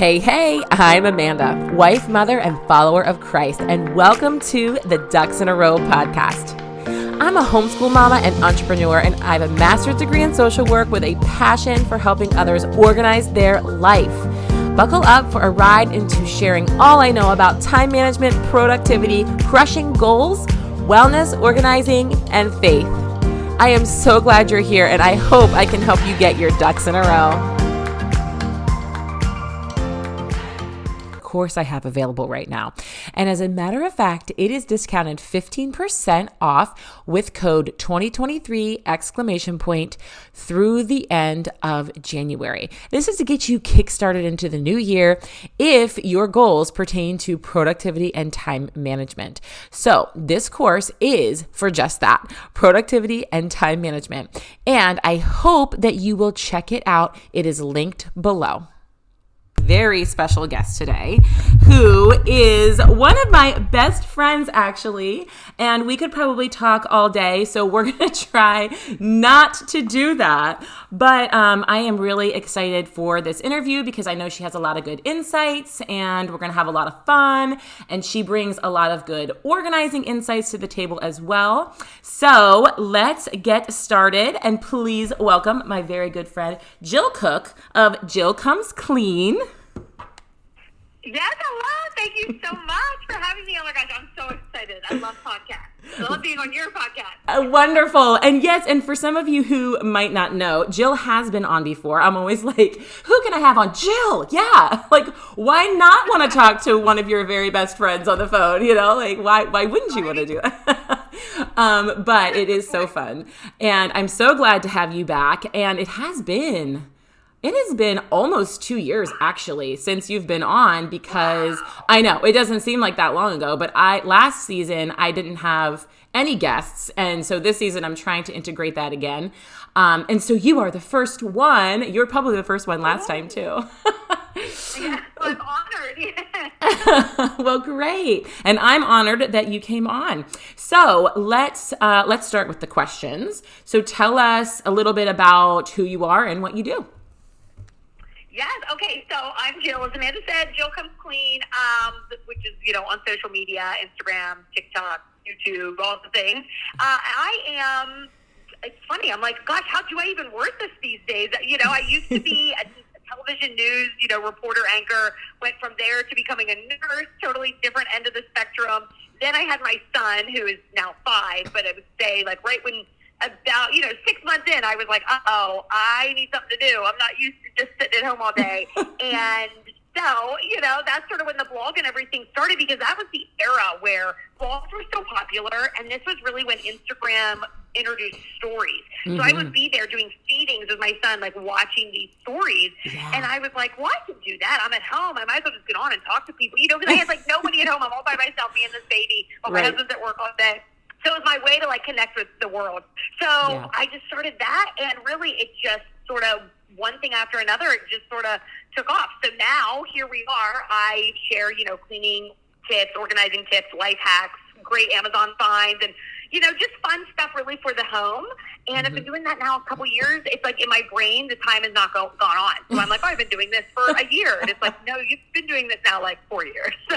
Hey, I'm Amanda, wife, mother, and follower of Christ, and welcome to the Ducks in a Row podcast. I'm a homeschool mama and entrepreneur, and I have a master's degree in social work with a passion for helping others organize their life. Buckle up for a ride into sharing all I know about time management, productivity, crushing goals, wellness, organizing, and faith. I am so glad you're here, and I hope I can help you get your ducks in a row. Course I have available right now. And as a matter of fact, it is discounted 15% off with code 2023 through the end of January. This is to get you kickstarted into the new year if your goals pertain to productivity and time management. So this course is for just that, productivity and time management. And I hope that you will check it out. It is linked below. Very special guest today, who is one of my best friends, actually, and we could probably talk all day, so we're going to try not to do that. But I am really excited for this interview because I know she has a lot of good insights, and we're going to have a lot of fun, and she brings a lot of good organizing insights to the table as well. So let's get started, and please welcome my very good friend, Jill Koch of Jill Comes Clean. Yes, hello. Thank you so much for having me. Oh my gosh, I'm so excited. I love podcasts. I love being on your podcast. Wonderful. And yes, and for some of you who might not know, Jill has been on before. I'm always like, who can I have on? Jill. Yeah. Like, why not want to talk to one of your very best friends on the phone? You know, like, why wouldn't you want to do that? But it is so fun. And I'm so glad to have you back. And it has been almost 2 years, actually, since you've been on, because I know it doesn't seem like that long ago, but last season I didn't have any guests. And so this season I'm trying to integrate that again. And so you are the first one. You're probably the first one last time too. Yeah, I'm honored. Yeah. Well, great. And I'm honored that you came on. So let's start with the questions. So tell us a little bit about who you are and what you do. Yes. Okay. So I'm Jill. As Amanda said, Jill Comes Clean, which is, on social media, Instagram, TikTok, YouTube, all the things. It's funny. I'm like, gosh, how do I even word this these days? I used to be a television news, reporter, anchor, went from there to becoming a nurse, totally different end of the spectrum. Then I had my son, who is now 5, but I would say like right when about 6 months in, I was like, I need something to do. I'm not used to just sitting at home all day. And so, that's sort of when the blog and everything started, because that was the era where blogs were so popular, and this was really when Instagram introduced stories. Mm-hmm. So I would be there doing feedings with my son, like watching these stories. Yeah. And I was like, well, I can do that. I'm at home. I might as well just get on and talk to people, because I had like nobody at home. I'm all by myself, me and this baby, while my husband's at work all day. So it was my way to like connect with the world. So yeah. I just started that, and really it just sort of one thing after another, it just sort of took off. So now here we are. I share, cleaning tips, organizing tips, life hacks, great Amazon finds, and just fun stuff really for the home. And I've been doing that now a couple years. It's like in my brain, the time has not gone on. So I'm like, I've been doing this for a year. And it's like, no, you've been doing this now like 4 years. So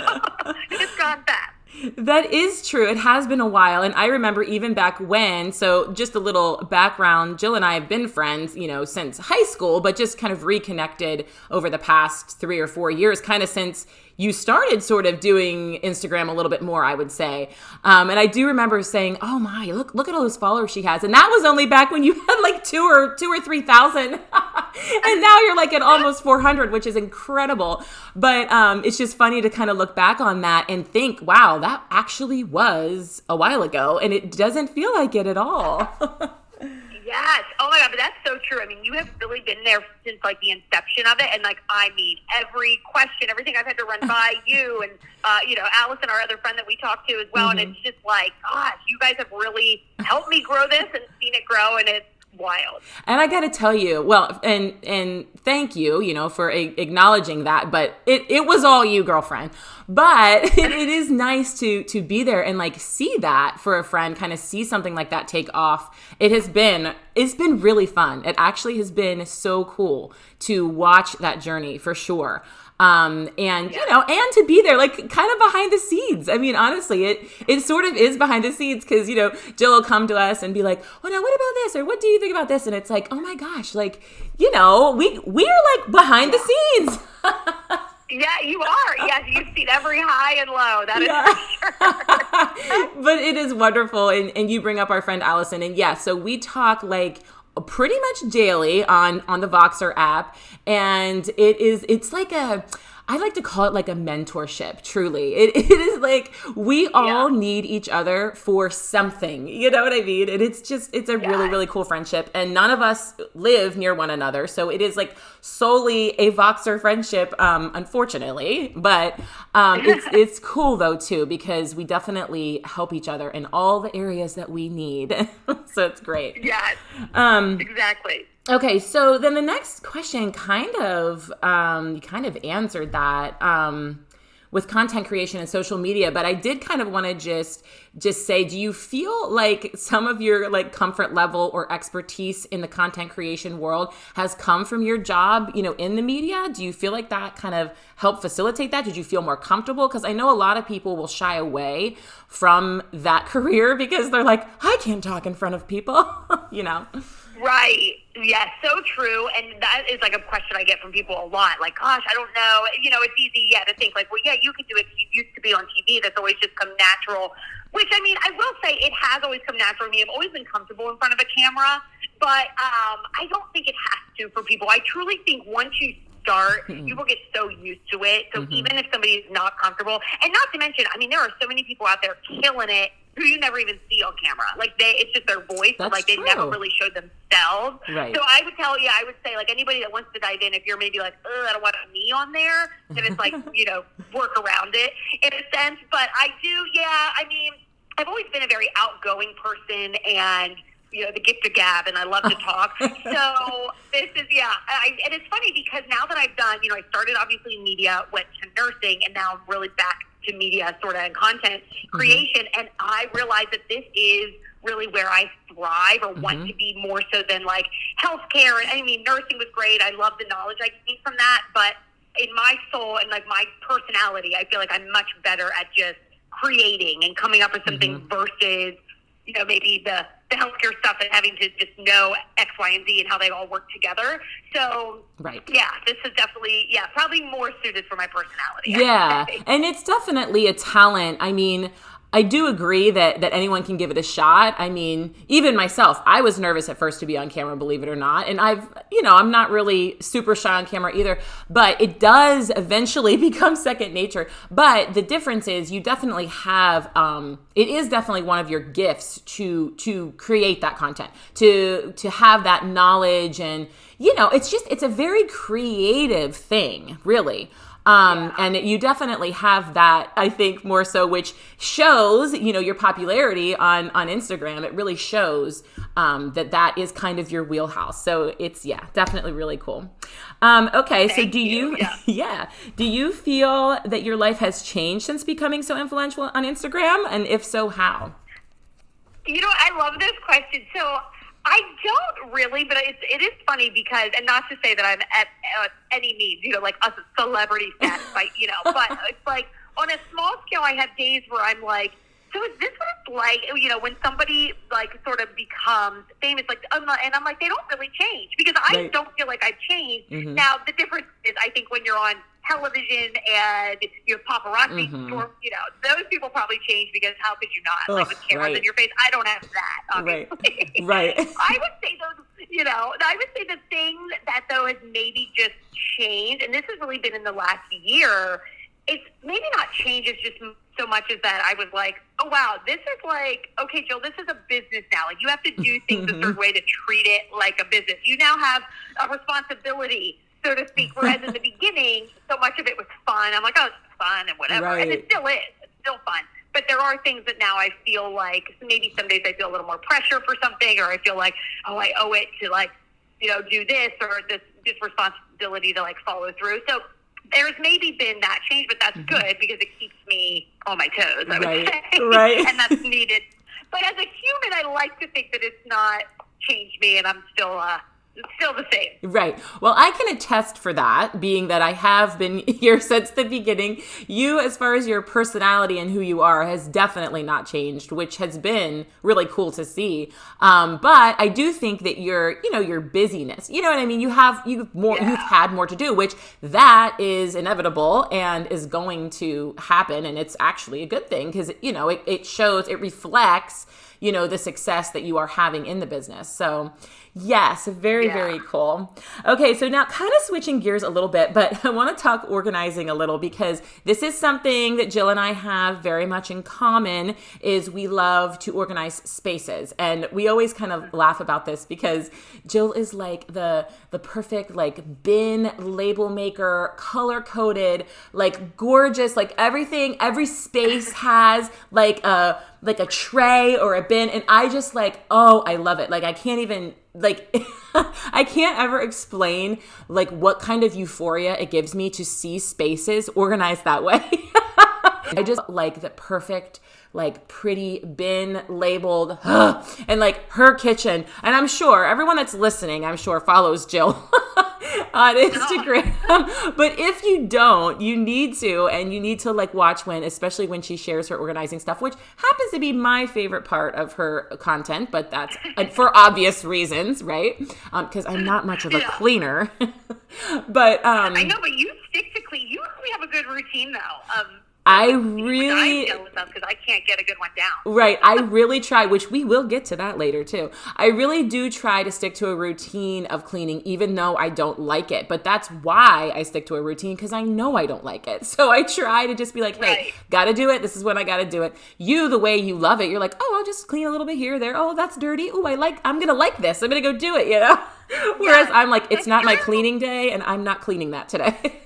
it's gone fast. That is true. It has been a while. And I remember even back when, so just a little background, Jill and I have been friends, since high school, but just kind of reconnected over the past 3 or 4 years, kind of since you started sort of doing Instagram a little bit more, I would say. And I do remember saying, oh my, look at all those followers she has. And that was only back when you had like 2 or 3,000. And now you're like at almost 400, which is incredible. But it's just funny to kind of look back on that and think, wow, that actually was a while ago. And it doesn't feel like it at all. Yes. Oh my God, but that's so true. I mean, you have really been there since like the inception of it. And like, every question, everything I've had to run by you and, Allison, our other friend that we talked to as well. Mm-hmm. And it's just like, gosh, you guys have really helped me grow this and seen it grow. And it's wild. And I got to tell you, well, and thank you, for acknowledging that, but it was all you, girlfriend. But it is nice to be there and like see that for a friend, kind of see something like that take off. It's been really fun. It actually has been so cool to watch that journey for sure. And, and to be there, like kind of behind the scenes. I mean, honestly, it sort of is behind the scenes because, Jill will come to us and be like, oh, now what about this? Or what do you think about this? And it's like, oh my gosh, like, we're like behind the scenes. Yeah, you are. Yes, you've seen every high and low. That is for sure. But it is wonderful. And you bring up our friend Allison. And so we talk like pretty much daily on the Voxer app. And it's like I like to call it like a mentorship, truly. It is like we all need each other for something. You know what I mean? And it's a really, really cool friendship. And none of us live near one another. So it is like solely a Voxer friendship, unfortunately. But it's cool though, too, because we definitely help each other in all the areas that we need. So it's great. Yes, exactly. Okay, so then the next question kind of answered that with content creation and social media, but I did kind of want to just say, do you feel like some of your like comfort level or expertise in the content creation world has come from your job, in the media? Do you feel like that kind of helped facilitate that? Did you feel more comfortable? Because I know a lot of people will shy away from that career because they're like, I can't talk in front of people, Right. Yes, so true. And that is like a question I get from people a lot. Like, gosh, I don't know. It's easy, to think like, well, yeah, you could do it. You used to be on TV. That's always just come natural. Which, I mean, I will say it has always come natural to me. I've always been comfortable in front of a camera. But I don't think it has to for people. I truly think once you start, people get so used to it. So even if somebody is not comfortable, and not to mention, I mean, there are so many people out there killing it who you never even see on camera. Like it's just their voice. That's like they true. never really showed themselves. Right. So I would say like anybody that wants to dive in, if you're maybe like, I don't want me on there, then it's like, work around it in a sense. But I do, I mean, I've always been a very outgoing person and, the gift of gab, and I love to talk. So this is, and it's funny because now that I've done, I started obviously in media, went to nursing, and now I'm really back to media sort of and content creation. And I realized that this is really where I thrive or want to be more so than like healthcare. And I mean, nursing was great. I love the knowledge I gained from that. But in my soul and like my personality, I feel like I'm much better at just creating and coming up with something versus, maybe the healthcare stuff and having to just know X, Y, and Z and how they all work together. So, this is definitely, probably more suited for my personality. Yeah, and it's definitely a talent. I mean, I do agree that anyone can give it a shot. I mean, even myself, I was nervous at first to be on camera, believe it or not. And I'm not really super shy on camera either, but it does eventually become second nature. But the difference is you definitely have, it is definitely one of your gifts to create that content, to have that knowledge. And, it's a very creative thing, really. And you definitely have that, I think, more so, which shows, your popularity on Instagram. It really shows that is kind of your wheelhouse. So it's, definitely really cool. Okay, so do you feel that your life has changed since becoming so influential on Instagram? And if so, how? I love this question. So I don't really, but it is funny because, and not to say that I'm at any means, like a celebrity status, but it's like on a small scale, I have days where I'm like, so is this what it's like, when somebody like sort of becomes famous, like, and I'm like, they don't really change because I don't feel like I've changed. Now, the difference is I think when you're on television and you have paparazzi, those people probably change because how could you not? Like with cameras in your face. I don't have that, obviously. Right. I would say the thing that though has maybe just changed, and this has really been in the last year, it's maybe not changed, it's just so much as that I was like, oh wow, this is like, okay, Jill, this is a business now. Like you have to do things a certain way to treat it like a business. You now have a responsibility, so to speak, whereas in the beginning, so much of it was fun. I'm like, oh, it's fun and whatever. Right. And it still is. It's still fun. But there are things that now I feel like, maybe some days I feel a little more pressure for something, or I feel like, oh, I owe it to like, do this or this responsibility to like follow through. So there's maybe been that change, but that's good because it keeps me on my toes, I would say. Right. And that's needed. But as a human, I like to think that it's not changed me and I'm still It's still the same. Right. Well, I can attest for that, being that I have been here since the beginning. You, as far as your personality and who you are, has definitely not changed, which has been really cool to see. But I do think that your busyness, you know what I mean? You've had more to do, which that is inevitable and is going to happen. And it's actually a good thing because, it shows, it reflects, the success that you are having in the business. So yes, very, very cool. Okay, so now kind of switching gears a little bit, but I want to talk organizing a little because this is something that Jill and I have very much in common is we love to organize spaces. And we always kind of laugh about this because Jill is like the perfect like bin label maker, color coded, like gorgeous, like everything, every space has like a tray or a bin. And I just like, oh, I love it. Like I can't even I can't ever explain like what kind of euphoria it gives me to see spaces organized that way. I just like the perfect, like pretty bin labeled and like her kitchen. And I'm sure everyone that's listening, follows Jill on Instagram. But if you don't, you need to like watch especially when she shares her organizing stuff, which happens to be my favorite part of her content, but that's for obvious reasons, right? Because I'm not much of a cleaner. But I know, but you stick to clean. You really have a good routine though. I'm jealous of because I can't get a good one down. Right. I really try, which we will get to that later too. I really do try to stick to a routine of cleaning, even though I don't like it. But that's why I stick to a routine because I know I don't like it. So I try to just be like, hey, gotta do it. This is when I gotta do it. You, the way you love it, you're like, oh, I'll just clean a little bit here, there. Oh, that's dirty. Oh, I'm gonna like this. I'm gonna go do it, Whereas I'm like, it's not my cleaning day and I'm not cleaning that today.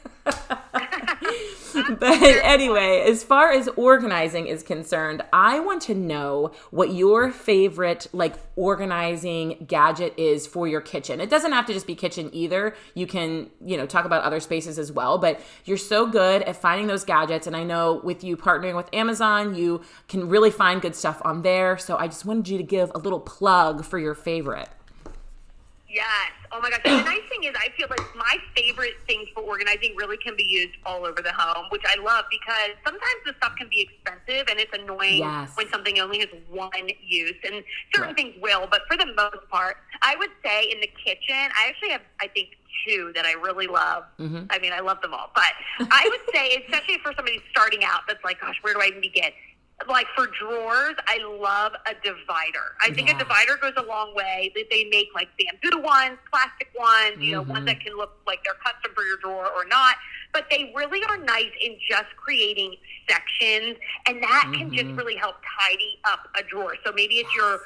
But anyway, as far as organizing is concerned, I want to know what your favorite like organizing gadget is for your kitchen. It doesn't have to just be kitchen either. You can, talk about other spaces as well, but you're so good at finding those gadgets. And I know with you partnering with Amazon, you can really find good stuff on there. So I just wanted you to give a little plug for your favorite. Yes. Oh my gosh. And the nice thing is I feel like my favorite things for organizing really can be used all over the home, which I love because sometimes the stuff can be expensive and it's annoying when something only has one use. And certain things will, but for the most part, I would say in the kitchen, I actually have, I think, two that I really love. Mm-hmm. I mean, I love them all. But I would say, especially for somebody starting out that's like, gosh, where do I even begin? Like for drawers, I love a divider. I think a divider goes a long way. They make like bamboo ones, plastic ones, ones that can look like they're custom for your drawer or not. But they really are nice in just creating sections, and that can just really help tidy up a drawer. So maybe it's your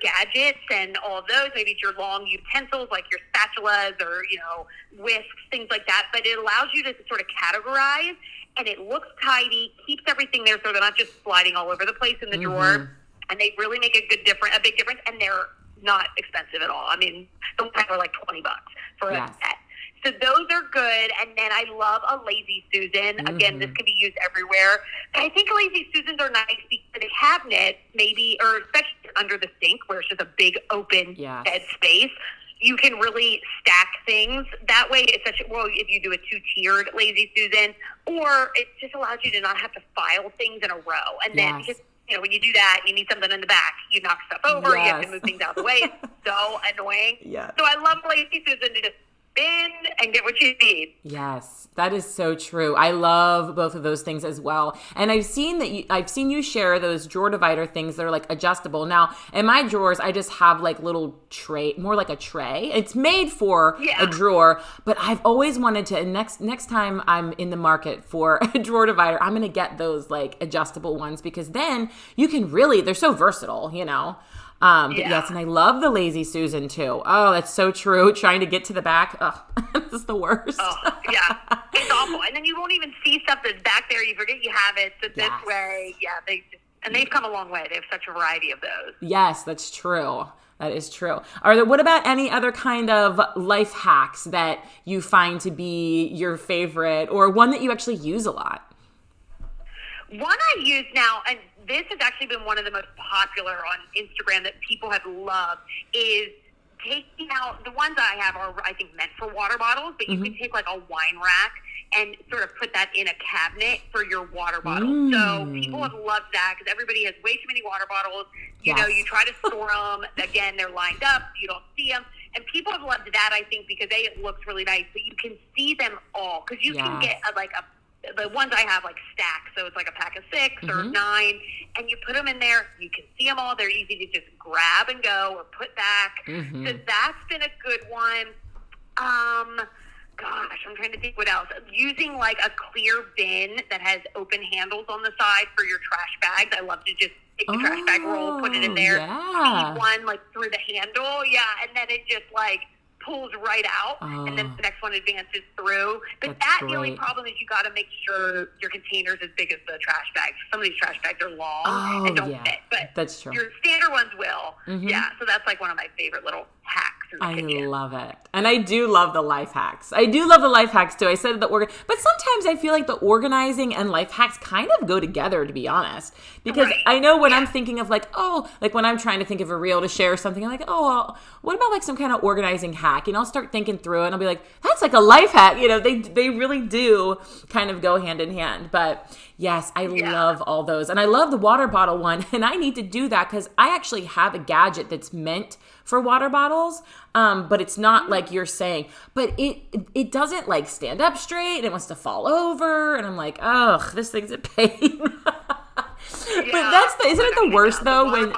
gadgets and all of those. Maybe it's your long utensils like your spatulas or, whisks, things like that. But it allows you to sort of categorize. And it looks tidy, keeps everything there so they're not just sliding all over the place in the drawer. And they really make a big difference, and they're not expensive at all. I mean, the ones are like $20 for a set. So those are good. And then I love a Lazy Susan. Again, this can be used everywhere. But I think Lazy Susans are nice because the cabinet maybe, or especially under the sink where it's just a big open dead space, you can really stack things that way. It's if you do a 2-tiered Lazy Susan, or it just allows you to not have to file things in a row. And then just, when you do that, you need something in the back. You knock stuff over. You have to move things out of the way. It's so annoying. So I love Lazy Susan to just bin and get what you need. Yes, that is so true. I love both of those things as well. And I've seen you share those drawer divider things that are like adjustable. Now, in my drawers, I just have like little tray, more like a tray. It's made for a drawer, but I've always wanted to, and next time I'm in the market for a drawer divider, I'm going to get those like adjustable ones because then you can really, they're so versatile, But yes, and I love the Lazy Susan too. Oh, that's so true. Trying to get to the back. Oh, this is the worst. Oh, yeah. It's awful. And then you won't even see stuff that's back there. You forget you have it. So this way, they've come a long way. They have such a variety of those. Yes, that's true. That is true. What about any other kind of life hacks that you find to be your favorite or one that you actually use a lot? One I use now, and this has actually been one of the most popular on Instagram that people have loved, is taking out the ones that I have are, I think, meant for water bottles, but you can take like a wine rack and sort of put that in a cabinet for your water bottle. So people have loved that because everybody has way too many water bottles. You know, you try to store them. Again, they're lined up. You don't see them. And people have loved that, I think, because A, it looks really nice, but you can see them all. Because you can get the ones I have like stacks. So it's like a pack of 6 or 9. And you put them in there. You can see them all. They're easy to just grab and go or put back. So that's been a good one. Gosh, I'm trying to think what else. Using like a clear bin that has open handles on the side for your trash bags. I love to just take the trash bag roll, put it in there, feed one like through the handle. Yeah, and then it just like pulls right out, and then the next one advances through. But the only problem is you got to make sure your container's as big as the trash bags. Some of these trash bags are long and don't fit, but that's true. Your standard ones will. Yeah, so that's like one of my favorite little hacks in the kitchen. I love it. And I do love the life hacks. I do love the life hacks too. I said but sometimes I feel like the organizing and life hacks kind of go together, to be honest. Because I know when I'm thinking of like when I'm trying to think of a reel to share something, I'm like, what about like some kind of organizing hack? And I'll start thinking through it and I'll be like, that's like a life hack. You know, they really do kind of go hand in hand. But yes, I love all those. And I love the water bottle one. And I need to do that because I actually have a gadget that's meant for water bottles. But it's not like you're saying, but it doesn't like stand up straight and it wants to fall over. And I'm like, ugh, this thing's a pain. But isn't it the worst though when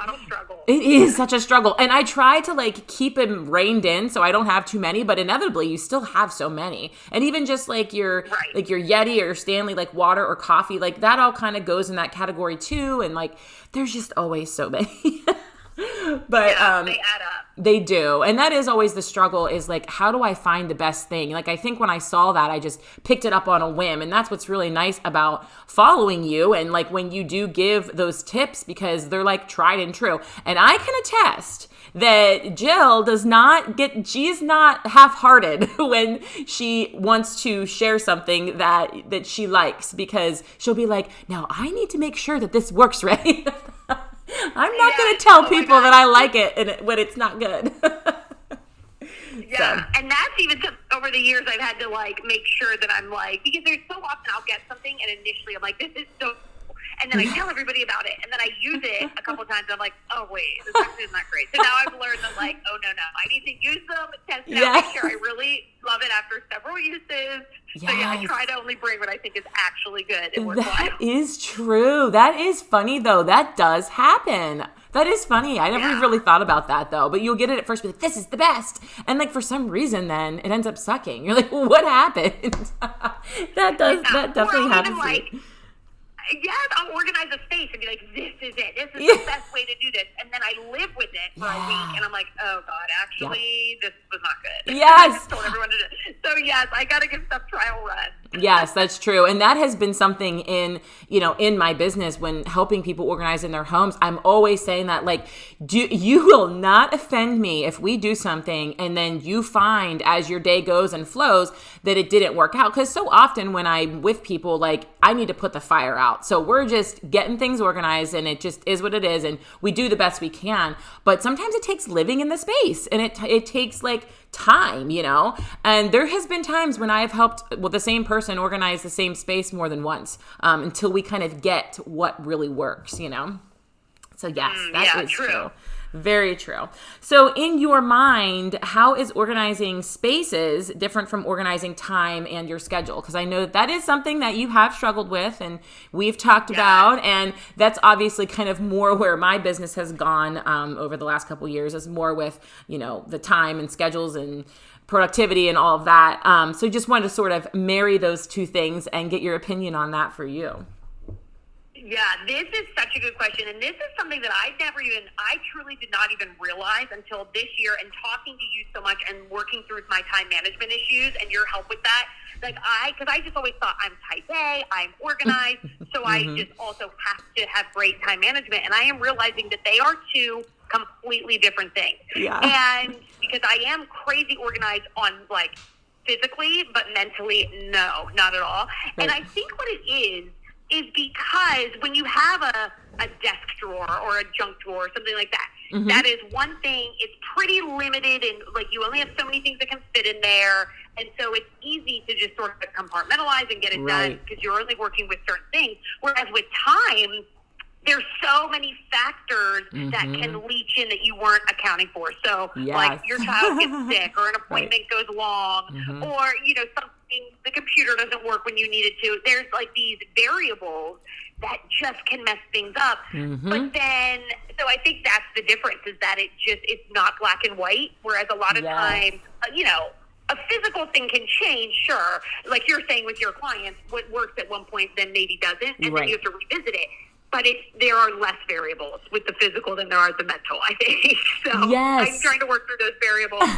it is such a struggle? And I try to like keep them reined in so I don't have too many, but inevitably you still have so many. And even just like your Yeti or your Stanley, like water or coffee, like that all kind of goes in that category too. And like there's just always so many. But they add up. They do. And that is always the struggle, is like, how do I find the best thing? Like, I think when I saw that, I just picked it up on a whim. And that's what's really nice about following you. And like when you do give those tips, because they're like tried and true. And I can attest that Jill she's not half-hearted when she wants to share something that she likes, because she'll be like, now I need to make sure that this works right. I'm not going to tell people that I like it when it's not good. And that's even over the years I've had to like make sure that I'm like, because there's so often I'll get something and initially I'm like, this is so cool. And then I tell everybody about it, and then I use it a couple times. And I'm like, oh wait, this actually is not great. So now I've learned that like, oh no, I need to use them, test it out, make sure I really love it after several uses. So I try to only bring what I think is actually good and worthwhile. That is true. That is funny though. That does happen. That is funny. I never really thought about that though. But you'll get it at first, be like, this is the best. And like for some reason then it ends up sucking. You're like, well, what happened? That definitely happens. Like, I'll organize a space and be like, this is it. This is the best way to do this. And then I live with it for a week, and I'm like, oh, God, actually, this was not good. Yes. I just told everyone to do it. So, yes, I got to give stuff trial run. Yes, that's true. And that has been something in my business when helping people organize in their homes. I'm always saying that, like, you will not offend me if we do something and then you find as your day goes and flows that it didn't work out. Because so often when I'm with people, like, I need to put the fire out. So we're just getting things organized and it just is what it is. And we do the best we can. But sometimes it takes living in the space, and it takes like time, and there has been times when I've helped the same person organize the same space more than once, until we kind of get what really works, So yes, that is true. Very true. So in your mind, how is organizing spaces different from organizing time and your schedule? Because I know that is something that you have struggled with and we've talked about. And that's obviously kind of more where my business has gone over the last couple of years, is more with, the time and schedules and productivity and all of that. So just wanted to sort of marry those two things and get your opinion on that for you. Yeah, this is such a good question. And this is something that I truly did not even realize until this year, and talking to you so much and working through my time management issues and your help with that. Because I just always thought I'm type A, I'm organized, so I just also have to have great time management. And I am realizing that they are two completely different things. Yeah. And because I am crazy organized on like physically, but mentally, no, not at all. Right. And I think what it is because when you have a desk drawer or a junk drawer or something like that, that is one thing. It's pretty limited, and like you only have so many things that can fit in there. And so it's easy to just sort of compartmentalize and get it done because you're only working with certain things. Whereas with time, there's so many factors that can leach in that you weren't accounting for. So like your child gets sick, or an appointment goes long, or, you know, something, the computer doesn't work when you need it to. There's like these variables that just can mess things up. But then, so I think that's the difference, is that it's not black and white. Whereas a lot of times, you know, a physical thing can change, sure. Like you're saying with your clients, what works at one point then maybe doesn't, and then you have to revisit it. But there are less variables with the physical than there are the mental, I think. So I'm trying to work through those variables.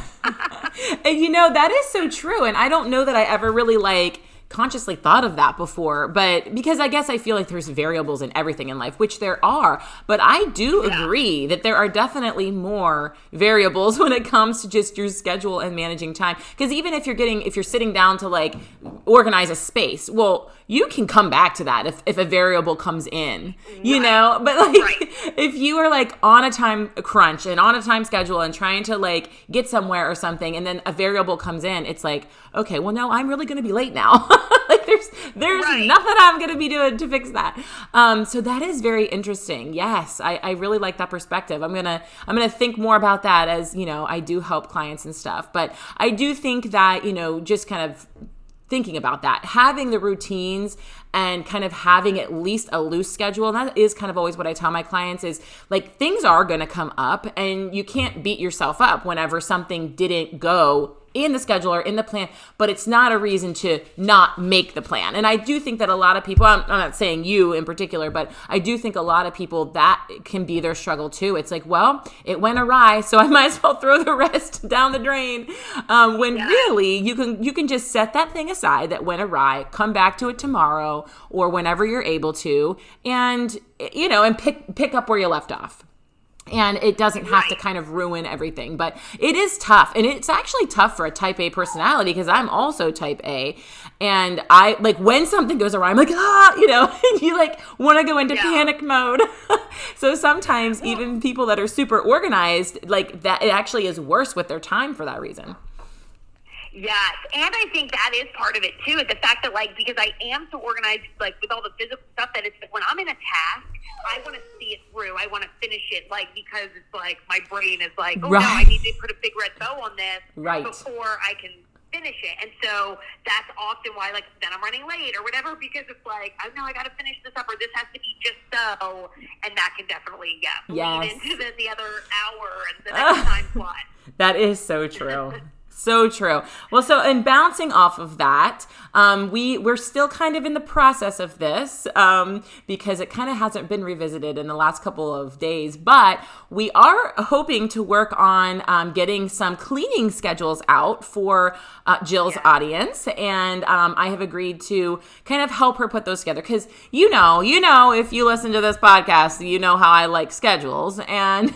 And you know, that is so true. And I don't know that I ever really consciously thought of that before, but because I guess I feel like there's variables in everything in life, which there are, but I do agree that there are definitely more variables when it comes to just your schedule and managing time. Because even if you're sitting down to like organize a space, well, you can come back to that if a variable comes in, you know, but like if you are like on a time crunch and on a time schedule and trying to like get somewhere or something, and then a variable comes in, it's like, okay, well, no, I'm really going to be late now. Like there's nothing I'm going to be doing to fix that. So that is very interesting. Yes. I really like that perspective. I'm going to think more about that as, you know, I do help clients and stuff, but I do think that, you know, just kind of thinking about that, having the routines and kind of having at least a loose schedule. And that is kind of always what I tell my clients is like, things are going to come up and you can't beat yourself up whenever something didn't go in the schedule or in the plan, but it's not a reason to not make the plan. And I do think that a lot of people, I'm not saying you in particular, but I do think a lot of people that can be their struggle too. It's like, well, it went awry, so I might as well throw the rest down the drain. When really you can just set that thing aside that went awry, come back to it tomorrow or whenever you're able to, and, you know, and pick up where you left off. And it doesn't have to kind of ruin everything, but it is tough. And it's actually tough for a type A personality because I'm also type A. And I like when something goes awry, I'm like, you know, and you like want to go into panic mode. So sometimes even people that are super organized, like that, it actually is worse with their time for that reason. Yes, and I think that is part of it too, the fact that like, because I am so organized, like with all the physical stuff, that it's when I'm in a task, I want to see it through. I want to finish it, like, because it's like my brain is like, oh no, I need to put a big red bow on this before I can finish it. And so that's often why, like, then I'm running late or whatever, because it's like, oh no, I got to finish this up, or this has to be just so, and that can definitely bleed into the other hour and the next time slot. That is so true. So true. Well, so in bouncing off of that, we're still kind of in the process of this because it kind of hasn't been revisited in the last couple of days, but we are hoping to work on getting some cleaning schedules out for Jill's audience. And I have agreed to kind of help her put those together because, you know, if you listen to this podcast, you know how I like schedules and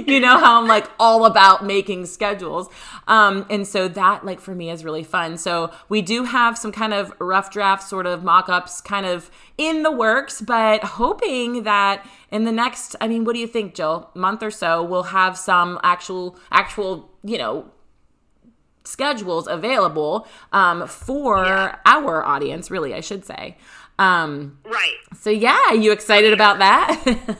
you know how I'm like all about making schedules. And so that, like, for me is really fun. So we do have some kind of rough draft sort of mock-ups kind of in the works, but hoping that in the next, I mean, what do you think, Jill? Month or so, we'll have some actual, you know, schedules available for our audience, really, I should say. Right. So yeah, are you excited about that?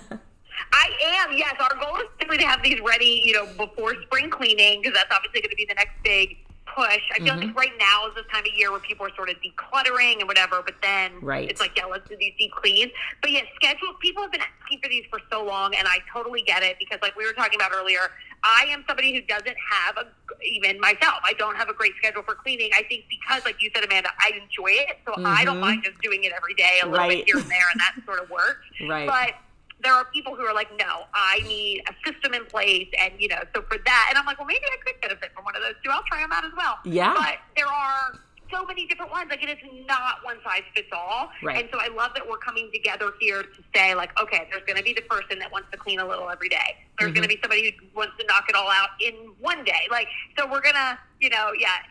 I am, yes. Our goal is simply to have these ready, you know, before spring cleaning, because that's obviously going to be the next big push. I feel like right now is this time of year where people are sort of decluttering and whatever, but then it's like, let's do these deep cleans. But yeah, schedules, people have been asking for these for so long, and I totally get it, because like we were talking about earlier, I am somebody who doesn't have, even myself, I don't have a great schedule for cleaning. I think because, like you said, Amanda, I enjoy it, so I don't mind just doing it every day, a little bit here and there, and that sort of works. But there are people who are like, no, I need a system in place. And, you know, so for that, and I'm like, well, maybe I could benefit from one of those too. I'll try them out as well. Yeah. But there are so many different ones. Like, it is not one size fits all. Right. And so I love that we're coming together here to say, like, okay, there's going to be the person that wants to clean a little every day. There's going to be somebody who wants to knock it all out in one day. Like, so we're going to,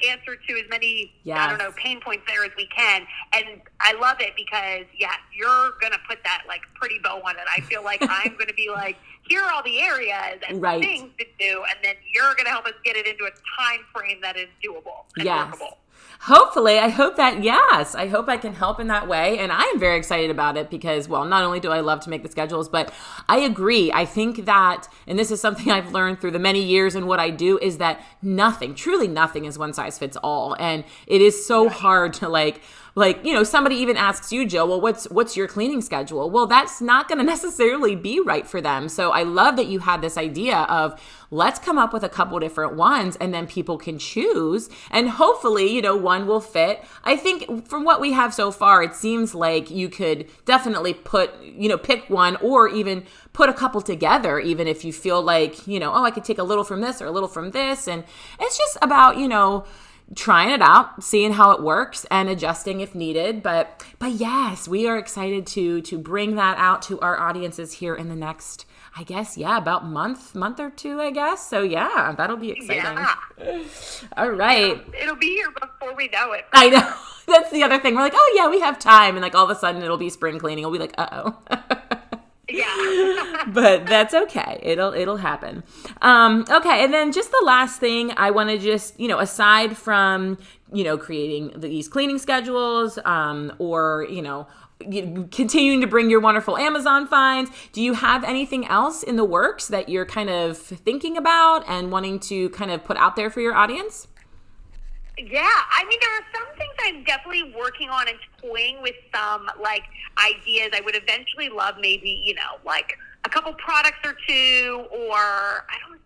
answer to as many, pain points there as we can. And I love it because, you're going to put that, like, pretty bow on it. I feel like I'm going to be like, here are all the areas and things to do, and then you're going to help us get it into a time frame that is doable and workable. Hopefully, I hope I can help in that way. And I am very excited about it because, well, not only do I love to make the schedules, but I agree. I think that, and this is something I've learned through the many years in what I do, is that truly nothing is one size fits all. And it is so hard to like, somebody even asks you, Jill, well, what's your cleaning schedule? Well, that's not going to necessarily be right for them. So I love that you had this idea of, let's come up with a couple different ones and then people can choose. And hopefully, one will fit. I think from what we have so far, it seems like you could definitely pick one or even put a couple together, even if you feel like, I could take a little from this or a little from this. And it's just about, trying it out, seeing how it works, and adjusting if needed. But yes, we are excited to bring that out to our audiences here in the next, I guess, about month or two, I guess. So that'll be exciting. Yeah. All right. It'll be here before we know it. I know. That's the other thing. We're like, oh yeah, we have time. And like all of a sudden it'll be spring cleaning. We'll be like, uh-oh. Yeah. But that's okay. It'll happen. Okay. And then just the last thing I want to just, aside from, creating these cleaning schedules, or, continuing to bring your wonderful Amazon finds, do you have anything else in the works that you're kind of thinking about and wanting to kind of put out there for your audience? Yeah, I mean, there are some things I'm definitely working on and toying with some, like, ideas. I would eventually love maybe, like a couple products or two, or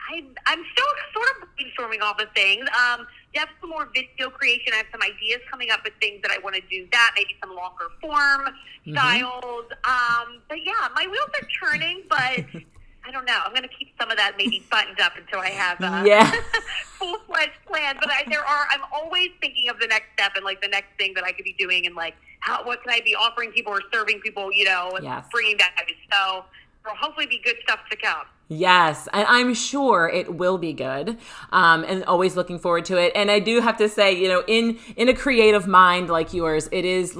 I'm still sort of brainstorming off of things. Definitely some more video creation. I have some ideas coming up with things that I want to do that, maybe some longer form styles. But yeah, my wheels are turning, but I don't know. I'm going to keep some of that maybe buttoned up until I have full-fledged plan. But I'm always thinking of the next step and like the next thing that I could be doing and like what can I be offering people or serving people, and bringing that. So there'll hopefully be good stuff to come. Yes, I'm sure it will be good, and always looking forward to it. And I do have to say, in a creative mind like yours, it is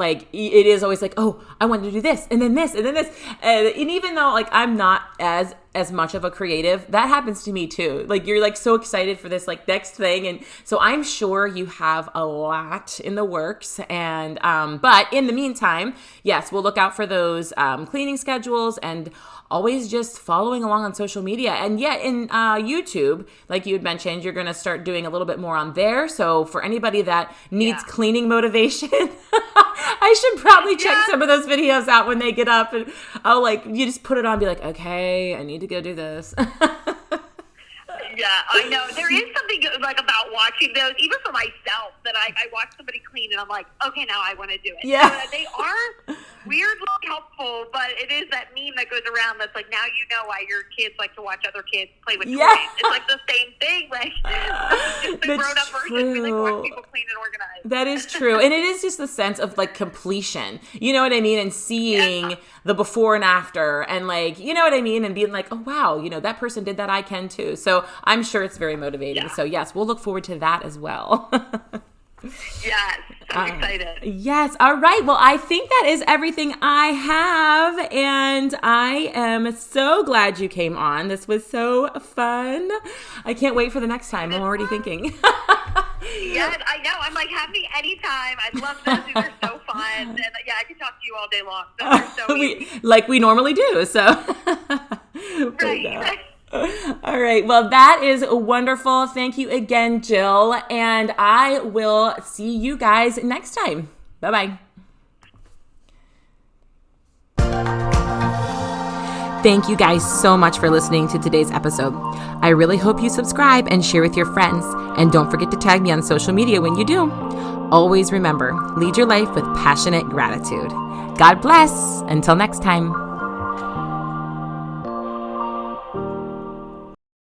always like, oh, I want to do this, and then this, and then this. And even though like I'm not as much of a creative, that happens to me too. Like you're like so excited for this like next thing, and so I'm sure you have a lot in the works. And but in the meantime, yes, we'll look out for those cleaning schedules and always just following along on social media. And yet in YouTube, like you had mentioned, you're going to start doing a little bit more on there. So for anybody that needs cleaning motivation, I should probably check some of those videos out when they get up, and you just put it on and be like, okay, I need to go do this. Yeah, I know. There is something like about watching those, even for myself, that I watch somebody clean and I'm like, okay, now I want to do it. Yeah. So they are weirdly helpful, but it is that meme that goes around that's like, now you know why your kids like to watch other kids play with toys. It's like the same thing. Like, just the grown-up version. We like watch people clean and organize. That is true. And it is just the sense of like completion. You know what I mean? And seeing the before and after, and like, you know what I mean? And being like, oh, wow, that person did that. I can too. So I'm sure it's very motivating. So yes, we'll look forward to that as well. Yes, I'm excited. Yes. All right. Well, I think that is everything I have. And I am so glad you came on. This was so fun. I can't wait for the next time. I'm already thinking. Yes, I know. I'm like, have me anytime. I love those. These are so fun. And I can talk to you all day long. Those are so easy. Like we normally do. So. Right. All right. Well, that is wonderful. Thank you again, Jill. And I will see you guys next time. Bye-bye. Thank you guys so much for listening to today's episode. I really hope you subscribe and share with your friends. And don't forget to tag me on social media when you do. Always remember, lead your life with passionate gratitude. God bless. Until next time.